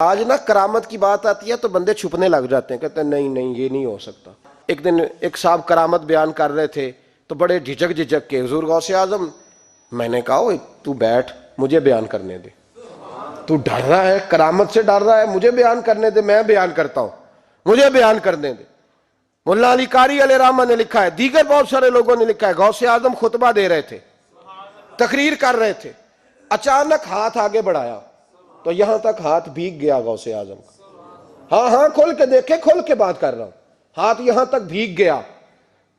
آج نا کرامت کی بات آتی ہے تو بندے چھپنے لگ جاتے ہیں، کہتے ہیں نہیں نہیں یہ نہیں ہو سکتا۔ ایک دن ایک صاحب کرامت بیان کر رہے تھے تو بڑے جھجک کے حضور غوث اعظم، میں نے کہا تو بیٹھ مجھے بیان کرنے دے، تو ڈر رہا ہے کرامت سے ڈر رہا ہے، مجھے بیان کرنے دے، میں بیان کرتا ہوں، مجھے بیان کرنے دے۔ مولانا علی قاری علیہ رحمہ نے لکھا ہے، دیگر بہت سارے لوگوں نے لکھا ہے، غوث اعظم خطبہ دے رہے تھے، تقریر کر رہے تھے، اچانک ہاتھ آگے بڑھایا تو یہاں تک ہاتھ بھیگ گیا غوث اعظم کا۔ ہاں کھول کے دیکھے، کھول کے بات کر رہا ہوں، ہاتھ یہاں تک بھیگ گیا۔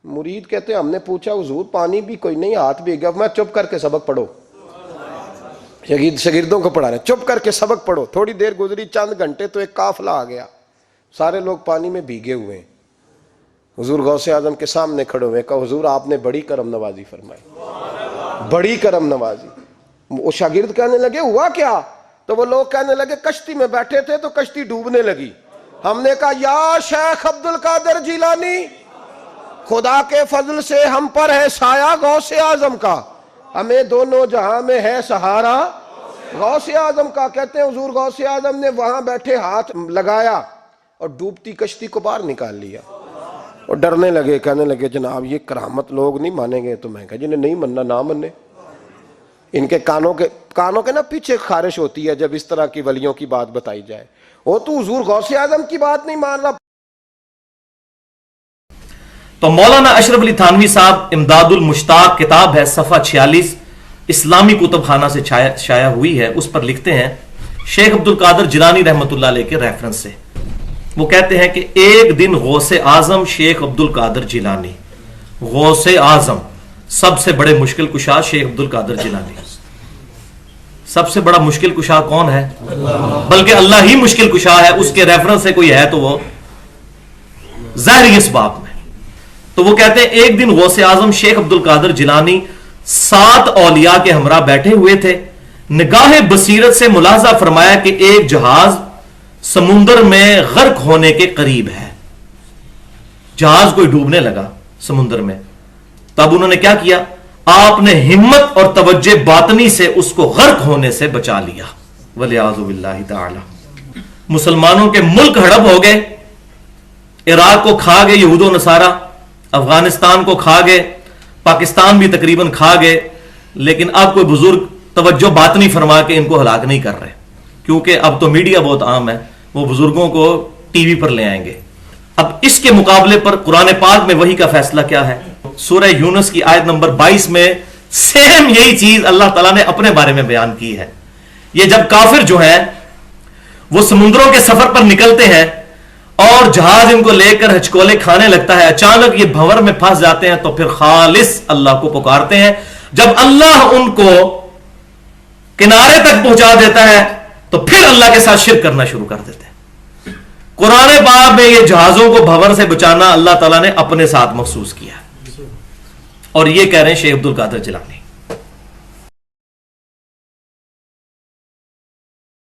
مرید کہتے ہیں ہم نے پوچھا حضور پانی بھی کوئی نہیں، ہاتھ بھیگ گیا۔ میں چپ کر کے سبق پڑھو، شاگردوں کو پڑھا رہے، چپ کر کے سبق پڑھو۔ تھوڑی دیر گزری، چند گھنٹے تو ایک قافلہ آ گیا، سارے لوگ پانی میں بھیگے ہوئے ہیں، حضور غوث اعظم کے سامنے کھڑے ہوئے، کہا حضور آپ نے بڑی کرم نوازی فرمائی، بڑی کرم نوازی۔ وہ شاگرد کہنے لگے ہوا کیا؟ تو وہ لوگ کہنے لگے کشتی میں بیٹھے تھے تو کشتی ڈوبنے لگی، ہم نے کہا یا شیخ عبد القادر جیلانی، خدا کے فضل سے ہم پر ہے سایہ غوث اعظم کا، ہمیں دونوں جہاں میں ہے سہارا غوث اعظم کا۔ کہتے ہیں حضور غوث اعظم نے وہاں بیٹھے ہاتھ لگایا اور ڈوبتی کشتی کو باہر نکال لیا، اور ڈرنے لگے، کہنے لگے جناب یہ کرامت لوگ نہیں مانیں گے۔ تو میں کہا جنہیں نہیں مننا نہ مننے، ان کے کانوں کے نا پیچھے خارش ہوتی ہے جب اس طرح کی ولیوں کی بات بتائی جائے۔ وہ تو حضور غوث اعظم کی بات نہیں مان رہا۔ تو مولانا اشرف علی تھانوی صاحب، امداد المشتاق کتاب ہے، صفحہ 46 اسلامی کتب خانہ سے شائع ہوئی ہے، اس پر لکھتے ہیں شیخ عبد القادر جیلانی رحمۃ اللہ علیہ کے ریفرنس سے، وہ کہتے ہیں کہ ایک دن غوث اعظم شیخ عبد القادر جیلانی، غوث اعظم سب سے بڑے مشکل کشا شیخ عبد القادر جیلانی، سب سے بڑا مشکل کشا کون ہے؟ بلکہ اللہ ہی مشکل کشا ہے، اس کے ریفرنس سے کوئی ہے تو وہ ظاہری اس بات میں۔ تو وہ کہتے ہیں ایک دن غوث اعظم شیخ عبد القادر جیلانی 7 اولیاء کے ہمراہ بیٹھے ہوئے تھے، نگاہ بصیرت سے ملاحظہ فرمایا کہ ایک جہاز سمندر میں غرق ہونے کے قریب ہے، جہاز کوئی ڈوبنے لگا سمندر میں۔ تب انہوں نے کیا کیا؟ آپ نے ہمت اور توجہ باطنی سے اس کو غرق ہونے سے بچا لیا، ولیعوذ باللہ تعالی۔ مسلمانوں کے ملک ہڑپ ہو گئے، عراق کو کھا گئے یہود و نصارہ، افغانستان کو کھا گئے، پاکستان بھی تقریباً کھا گئے، لیکن اب کوئی بزرگ توجہ باطنی فرما کے ان کو ہلاک نہیں کر رہے، کیونکہ اب تو میڈیا بہت عام ہے، وہ بزرگوں کو ٹی وی پر لے آئیں گے۔ اب اس کے مقابلے پر قرآن پاک میں وحی کا فیصلہ کیا ہے؟ سورہ یونس کی آیت نمبر 22 میں سیم یہی چیز اللہ تعالیٰ نے اپنے بارے میں بیان کی ہے۔ یہ جب کافر جو ہیں وہ سمندروں کے سفر پر نکلتے ہیں اور جہاز ان کو لے کر ہچکولے کھانے لگتا ہے، اچانک یہ بھنور میں پھنس جاتے ہیں تو پھر خالص اللہ کو پکارتے ہیں۔ جب اللہ ان کو کنارے تک پہنچا دیتا ہے تو پھر اللہ کے ساتھ شرک کرنا شروع کر دیتے ہیں۔ قرآن پاک میں یہ جہازوں کو بھنور سے بچانا اللہ تعالیٰ نے اپنے ساتھ مخصوص کیا، اور یہ کہہ رہے ہیں شیخ عبد القادر جیلانی۔